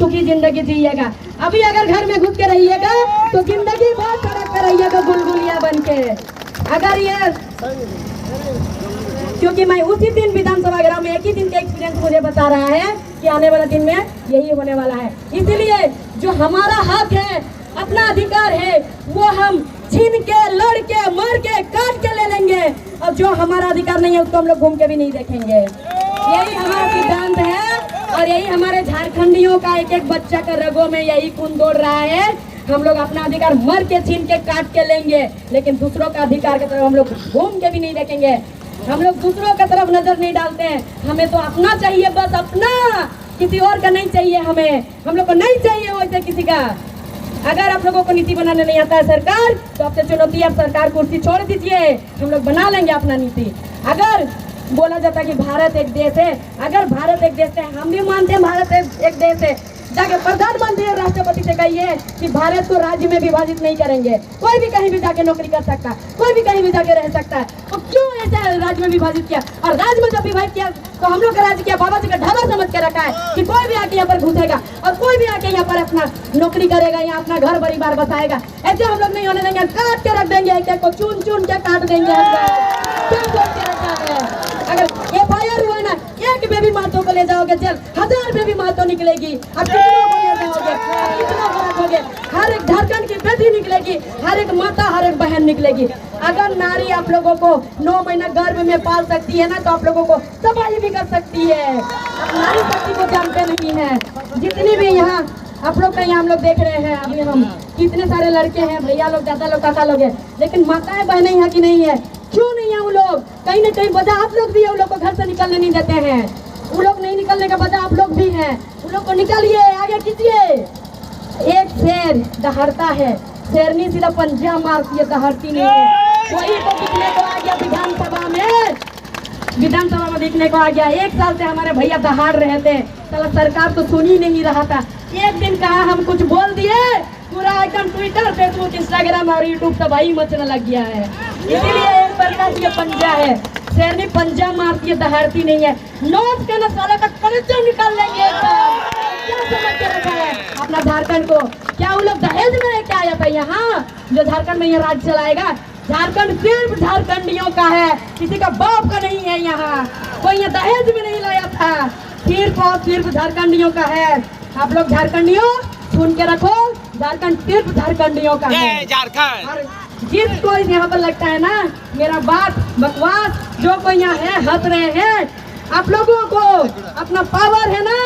सुखी जिंदगी जिएगा। अभी अगर घर में घुस के रहिएगा तो जिंदगी बहुत सड़क पे रहिएगा गुलगुलिया बन के। अगर ये क्योंकि मैं उसी दिन विधानसभा ग्राम में एक ही दिन का एक्सपीरियंस मुझे बता रहा है कि आने वाले दिन में यही होने वाला है। इसलिए जो हमारा हक है, अपना अधिकार है, वो हम छीन के, लड़ के, मर के, काट के ले लेंगे। और जो हमारा अधिकार नहीं है उसको हम लोग घूम के भी नहीं देखेंगे। यही हमारा सिद्धांत है और यही हमारे झारखंडियों का एक एक बच्चा का रगों में यही खून दौड़ रहा है। हम लोग अपना अधिकार मर के, छीन के, काट के लेंगे, लेकिन दूसरों का अधिकार की तरफ हम लोग घूम के भी नहीं देखेंगे। हम लोग दूसरों की तरफ नजर नहीं डालते हैं। हमें तो अपना चाहिए, बस अपना, किसी और का नहीं चाहिए। हमें हम लोग को नहीं चाहिए वैसे किसी का। अगर आप लोगों को नीति बनाने नहीं आता है सरकार, तो आपसे चुनौती है, सरकार कुर्सी छोड़ दीजिए, हम लोग बना लेंगे अपना नीति। अगर बोला जाता है कि भारत एक देश है, अगर भारत एक देश है, हम भी मानते हैं भारत एक देश है, जाके प्रधानमंत्री और राष्ट्रपति से कहिए कि भारत को राज्य में विभाजित नहीं करेंगे। कोई भी कहीं भी जाके नौकरी कर सकता है, कोई भी कहीं भी जाके रह सकता है। तो क्यों ऐसा राज्य में विभाजित किया? और राज्य में जब विभाजित किया तो हम लोग का राज्य किया बाबा जी का ढाबा समझ के रखा है कि कोई भी आके यहाँ पर घुसेगा और कोई भी आके यहाँ पर अपना नौकरी करेगा, यहाँ अपना घर परिवार बसाएगा। ऐसे हम लोग नहीं होने देंगे, काट के रख देंगे, एक को चुन चुन के काट देंगे। क्या सोच के रखा है? अगर FIR हुआ ना, एक बेबी मातों को ले जाओगे जेल, 1000 बेबी मातों निकलेगी। अब कितनों को ले जाओगे, कितना फर्क होगे? हर एक झारखंड की बेटी निकलेगी, हर एक माता, हर एक बहन निकलेगी। अगर नारी आप लोगों को 9 महीना गर्भ में पाल सकती है ना, तो आप लोगों को सफाई भी कर सकती है। आप नारी शक्ति को जानते नहीं है। जितनी भी यहाँ आप लोग का यहाँ हम लोग देख रहे हैं, अभी हम कितने सारे लड़के हैं, भैया लोग, दादा लोग, काका लोग हैं, लेकिन माताएं बहनें यहाँ की नहीं है। क्यों नहीं है? वो लोग कहीं ना कहीं वजह आप लोग भी है, उन लोग को घर से निकलने नहीं देते हैं। वो लोग नहीं निकलने का वजह आप लोग भी हैं। उन लोग को निकालिए, आगे कीजिए। एक शेर दहाड़ता है, शेरनी सिर्फ पंजा मारती है, दहाड़ती नहीं है। वही तो दिखने को आ गया विधानसभा में दिखने को आ गया। 1 साल से हमारे भैया दहाड़ रहे थे, सरकार तो सुन ही नहीं रहा था। एक दिन कहा हम कुछ बोल दिए, पूरा एकदम ट्विटर, फेसबुक, इंस्टाग्राम और यूट्यूब सब वही मचने लग गया है। इसीलिए एक प्रकार से पंजा है, शेरनी पंजा मारती है, दहाड़ती नहीं है। नोट के ना साला का कलेजा निकाल लेंगे। क्या समझ के रखा है अपना झारखंड को? क्या वो लोग दहेज में क्या आया था यहाँ जो झारखंड में ये राज्य चलाएगा? झारखंड सिर्फ झारखंडियों का है, किसी का बाप का नहीं है। यहाँ कोई ये दहेज में नहीं लाया था, सिर्फ और सिर्फ झारखंडियों का है। आप लोग झारखंडियों सुन के रखो, झारखंड सिर्फ झारखंडियों का है। और जिसको यहाँ पर लगता है ना मेरा बात बकवास, जो कोई यहाँ है हंस रहे हैं, आप लोगों को अपना पावर है ना,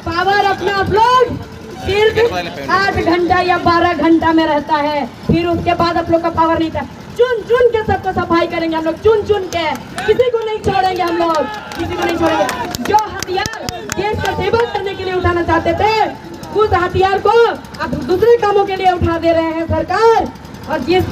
पावर अपना आप लोग सिर्फ 8 घंटा या 12 घंटा में रहता है, फिर उसके बाद आप लोग का पावर नहीं था। चुन चुन के सबको सफाई करेंगे हम लोग, चुन चुन के, किसी को नहीं छोड़ेंगे हम लोग, किसी को नहीं छोड़ेंगे। जो हथियार देश का सेवा करने के लिए उठाना चाहते थे, उस हथियार को अब दूसरे कामों के लिए उठा दे रहे हैं सरकार। और जिस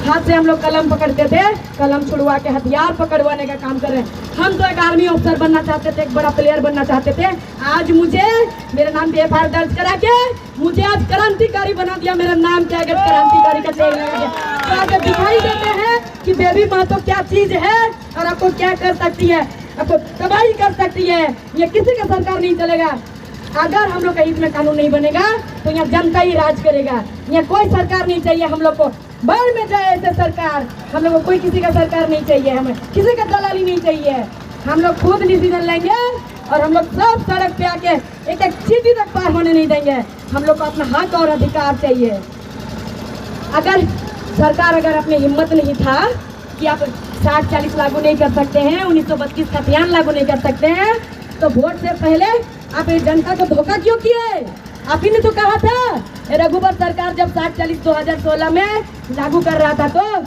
हाथ से हम लोग कलम पकड़ते थे, कलम छुड़वा के हथियार पकड़वाने का काम कर रहे हैं। हम तो एक आर्मी ऑफिसर बनना चाहते थे, एक बड़ा प्लेयर बनना चाहते थे। आज मुझे मेरे नाम पे FIR दर्ज करा के मुझे आज क्रांतिकारी बना दिया। मेरा नाम क्या है? क्रांतिकारी का टैग लगा दिया। तो आज दिखाई देते हैं कि बेबी माँ तो क्या चीज है और आपको क्या कर सकती है, आपको तबाही कर सकती है। ये किसी का सरकार नहीं चलेगा। अगर हम लोग का हित में कानून नहीं बनेगा तो यहाँ जनता ही राज करेगा। यहाँ कोई सरकार नहीं चाहिए हम लोग को, बाहर में जाए ऐसे सरकार। हम लोग को कोई किसी का सरकार नहीं चाहिए, हमें किसी का दलाली नहीं चाहिए। हम लोग खुद डिसीजन लेंगे और हम लोग सब सड़क पे आके एक एक चीटी तक पार होने नहीं देंगे। हम लोग को अपना हक और अधिकार चाहिए। अगर सरकार अगर अपनी हिम्मत नहीं था कि आप 60-40 लागू नहीं कर सकते हैं, 1932 का अभियान लागू नहीं कर सकते हैं, तो वोट से पहले आप इस जनता को धोखा क्यों किए? आप ही ने तो कहा था रघुवर सरकार जब 60-40 2016 में लागू कर रहा था तो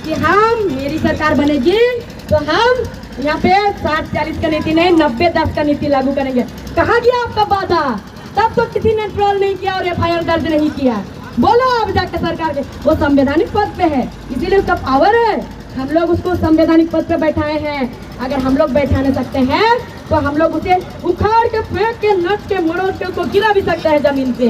कि हम मेरी सरकार बनेगी तो हम यहाँ पे 60-40 का नीति नहीं 90-10 का नीति लागू करेंगे। कहाँ गया आपका वादा? तब तो किसी ने ट्रोल नहीं किया और FIR दर्ज नहीं किया। बोलो अब जाके सरकार के, वो संवैधानिक पद पे है, इसीलिए उसका पावर है। हम लोग उसको संवैधानिक पद पे बैठाए हैं। अगर हम लोग बैठाने सकते हैं तो हम लोग उसे उखाड़ के, फेंक के, नच के, मरोड़ के उसको गिरा भी सकते हैं जमीन पे।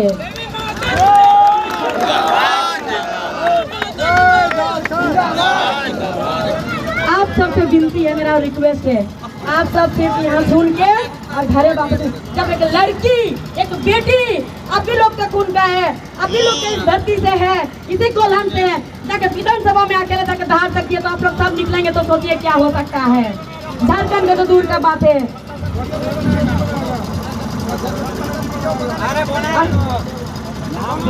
आप सबसे विनती है, मेरा रिक्वेस्ट है, आप सब सिर्फ यहाँ सुन के और घरे वापस। जब एक लड़की, एक बेटी, आप लोग का खून का है, आप ही लोग के इस धरती से है, इसी कोल्हन से है। जाके विधानसभा में अकेले जाके धार सकती है तो आप लोग सब निकलेंगे तो सोचिए क्या हो सकता है। झारखंड में तो दूर का बात है।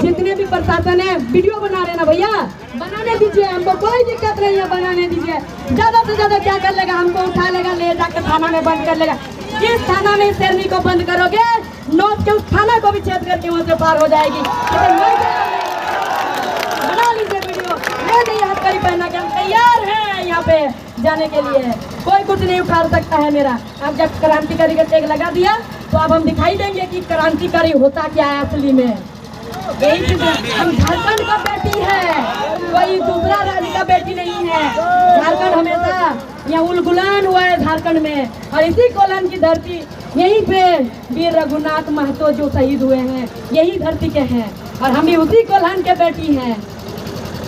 जितने भी प्रशासन है वीडियो बना रहे ना भैया, बनाने दीजिए, हमको कोई दिक्कत नहीं है, बनाने दीजिए। ज्यादा से ज्यादा क्या कर लेगा, हमको उठा लेगा, ले जाकर थाना में बंद कर लेगा। जिस थाना में शेरनी को बंद करोगे, नौत के उस थाना को भी छेद करके वहाँ से पार हो जाएगी। बना लीजिए वीडियो, ले जाइए हथकड़ी पहना के, हम तैयार हैं यहाँ पे जाने के लिए। कोई कुछ नहीं उखाड़ सकता है मेरा। अब जब क्रांतिकारी का टैग लगा दिया तो अब हम दिखाई देंगे कि क्रांतिकारी होता क्या है असली में। यही चीज हम झारखंड का बेटी है, कोई दूसरा राज्य का बेटी नहीं है। झारखंड हमेशा यहाँ उलगुलान हुआ है झारखंड में, और इसी कोल्हन की धरती, यहीं पे वीर रघुनाथ महतो जो शहीद हुए हैं यही धरती के हैं, और हम भी उसी कोल्हन के बेटी हैं।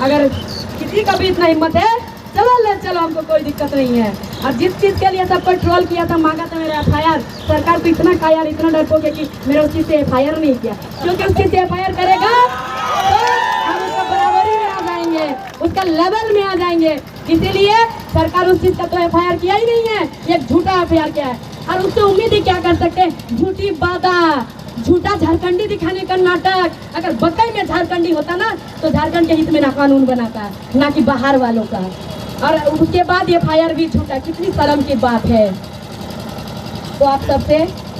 अगर किसी का भी इतना हिम्मत है चलो ले चलो, हमको कोई दिक्कत नहीं है। और जिस चीज के लिए सबको ट्रोल किया था, मांगा था मेरा FIR, सरकार को इतना कायर, इतना डरपोक है कि मेरे उस चीज से FIR नहीं किया, क्योंकि उस चीज से FIR करेगा तो हम उसका बराबरी में आ जाएंगे, उसका लेवल में आ जाएंगे। इसीलिए सरकार उस चीज का तो FIR किया ही नहीं है, एक झूठा FIR किया है। और उससे उम्मीद ही क्या कर सकते हैं, झूठी वादा, झूठा झारखंडी दिखाने का नाटक। अगर बकई में झारखंडी होता ना तो झारखंड के हित में ना कानून बनाता, ना कि बाहर वालों का। और उसके बाद FIR भी झूठा, कितनी शर्म की बात है। तो आप सबसे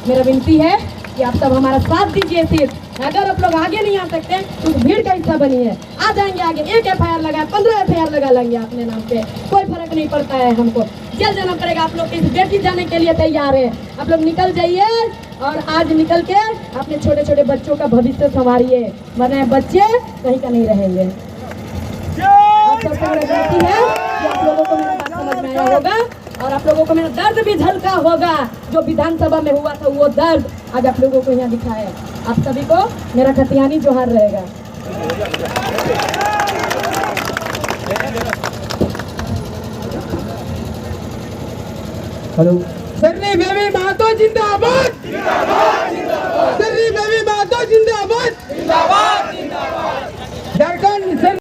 मेरा विनती है कि आप सब हमारा साथ दीजिए। सिर्फ अगर आप लोग आगे नहीं आ सकते तो भीड़ का हिस्सा बनिए, आ जाएंगे आगे। एक FIR लगा, 15 FIR लगा लेंगे अपने नाम पे, कोई फर्क नहीं पड़ता है हमको। जेल जाना पड़ेगा, आप लोग इस बेटी जाने के लिए तैयार है। आप लोग निकल जाइए और आज निकल के अपने छोटे छोटे बच्चों का भविष्य संवारिए, वरना बच्चे कहीं का नहीं रहेंगे। आप सबसे मेरा विनती है कि आप लोगों को मेरा बात समझ में आया होगा, और आप लोगों को मेरा दर्द भी झलका होगा। जो विधानसभा में हुआ था वो दर्द आज आप लोगों को यहाँ दिखा है। आप सभी को मेरा खतियानी जोहार रहेगा। हेलो, शेरनी बेबी महतो जिंदाबाद, शेरनी बेबी महतो जिंदाबाद, झारखंड।